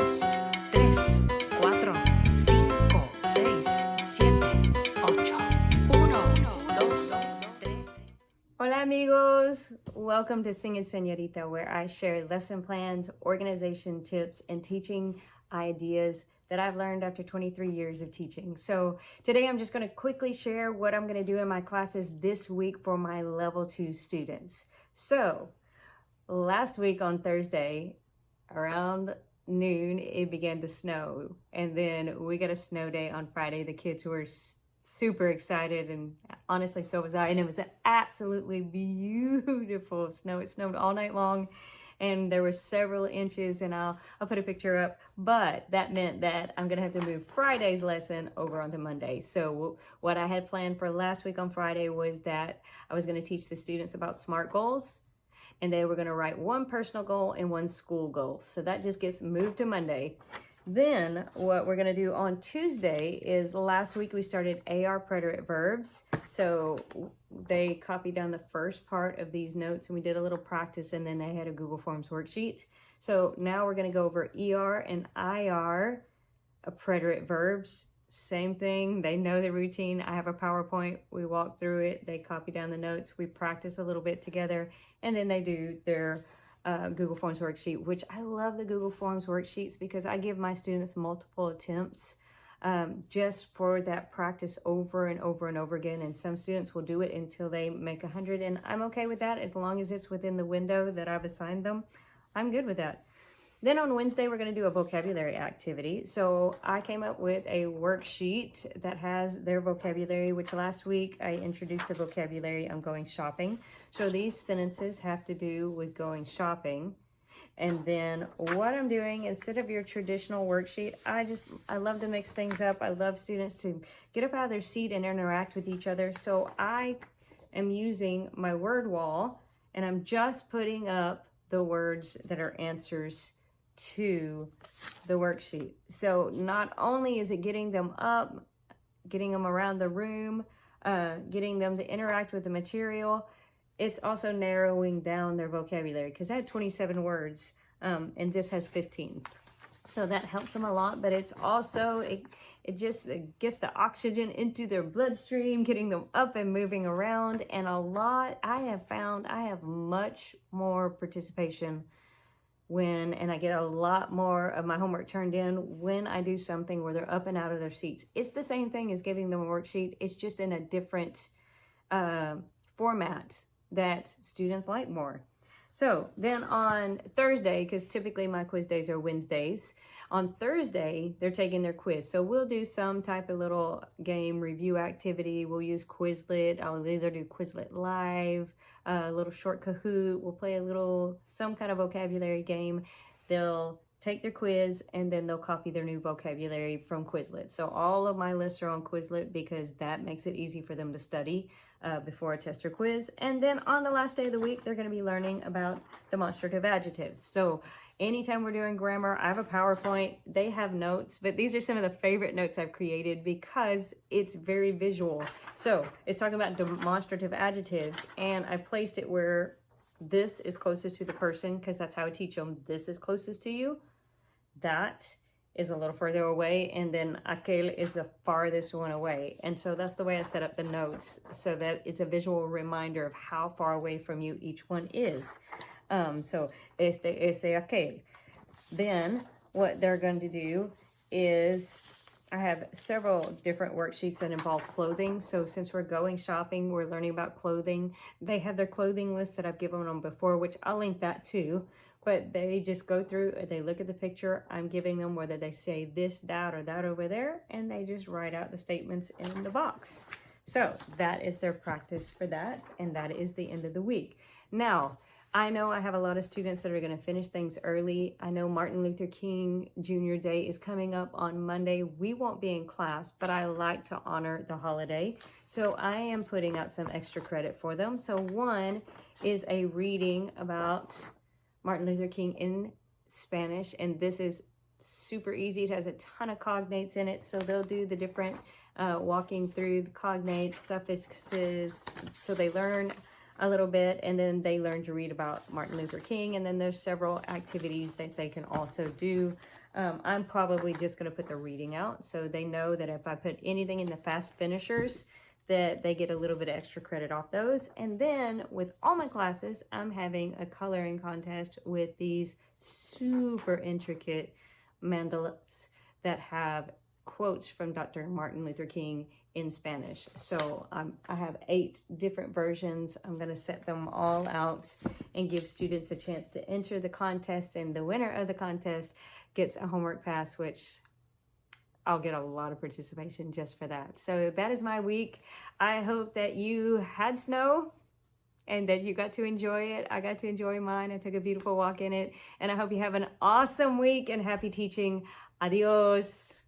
dos, tres, cuatro, cinco, seis, siete, ocho. Uno, dos, tres. Hola amigos, welcome to Singing Señorita, where I share lesson plans, organization tips, and teaching ideas that I've learned after 23 years of teaching. So today I'm just going to quickly share what I'm going to do in my classes this week for my level 2 students. So last week on Thursday around noon it began to snow, and then we got a snow day on Friday. The kids were super excited, and honestly so was I, and it was an absolutely beautiful snow. It snowed all night long and there were several inches, and I'll put a picture up, but that meant that I'm gonna have to move Friday's lesson over onto Monday. So what I had planned for last week on Friday was that I was gonna teach the students about SMART goals, and they were gonna write one personal goal and one school goal. So that just gets moved to Monday. Then what we're gonna do on Tuesday is, last week we started AR Preterite verbs. So they copied down the first part of these notes and we did a little practice, and then they had a Google Forms worksheet. So now we're gonna go over ER and IR Preterite verbs. Same thing, they know the routine. I have a PowerPoint, we walk through it, they copy down the notes, we practice a little bit together, and then they do their Google Forms worksheet, which I love the Google Forms worksheets because I give my students multiple attempts just for that practice over and over and over again. And some students will do it until they make 100, and I'm okay with that as long as it's within the window that I've assigned them. I'm good with that. Then on Wednesday, we're going to do a vocabulary activity. So I came up with a worksheet that has their vocabulary, which last week I introduced the vocabulary, I'm going shopping. So these sentences have to do with going shopping. And then what I'm doing, instead of your traditional worksheet, I love to mix things up. I love students to get up out of their seat and interact with each other. So I am using my word wall, and I'm just putting up the words that are answers to the worksheet. So not only is it getting them up, getting them around the room, getting them to interact with the material, it's also narrowing down their vocabulary, because I had 27 words and this has 15. So that helps them a lot, but it's also, it just gets the oxygen into their bloodstream, getting them up and moving around. And I have found I have much more participation and I get a lot more of my homework turned in when I do something where they're up and out of their seats. It's the same thing as giving them a worksheet. It's just in a different format that students like more. So then on Thursday, because typically my quiz days are Wednesdays, on Thursday, they're taking their quiz. So we'll do some type of little game review activity. We'll use Quizlet. I'll either do Quizlet Live, a little short Kahoot. We'll play some kind of vocabulary game. They'll take their quiz, and then they'll copy their new vocabulary from Quizlet. So all of my lists are on Quizlet because that makes it easy for them to study before a test or quiz. And then on the last day of the week, they're going to be learning about demonstrative adjectives. So anytime we're doing grammar, I have a PowerPoint, they have notes, but these are some of the favorite notes I've created because it's very visual. So it's talking about demonstrative adjectives, and I placed it where this is closest to the person, because that's how I teach them. This is closest to you, that is a little further away, and then aquel is the farthest one away. And so that's the way I set up the notes, so that it's a visual reminder of how far away from you each one is. So este aquel. Then what they're going to do is, I have several different worksheets that involve clothing. So since we're going shopping, we're learning about clothing. They have their clothing list that I've given them before, which I'll link that too. But they just go through, they look at the picture, I'm giving them whether they say this, that, or that over there, and they just write out the statements in the box. So that is their practice for that, and that is the end of the week. Now, I know I have a lot of students that are going to finish things early. I know Martin Luther King Jr. Day is coming up on Monday. We won't be in class, but I like to honor the holiday. So I am putting out some extra credit for them. So one is a reading about Martin Luther King in Spanish, and this is super easy. It has a ton of cognates in it, so they'll do the different walking through the cognates, suffixes, so they learn a little bit, and then they learn to read about Martin Luther King, and then there's several activities that they can also do. I'm probably just going to put the reading out so they know that if I put anything in the fast finishers, that they get a little bit of extra credit off those. And then with all my classes, I'm having a coloring contest with these super intricate mandalas that have quotes from Dr. Martin Luther King in Spanish. So I have 8 different versions. I'm going to set them all out and give students a chance to enter the contest, and the winner of the contest gets a homework pass, which I'll get a lot of participation just for that. So that is my week. I hope that you had snow and that you got to enjoy it. I got to enjoy mine. I took a beautiful walk in it. And I hope you have an awesome week and happy teaching. Adios.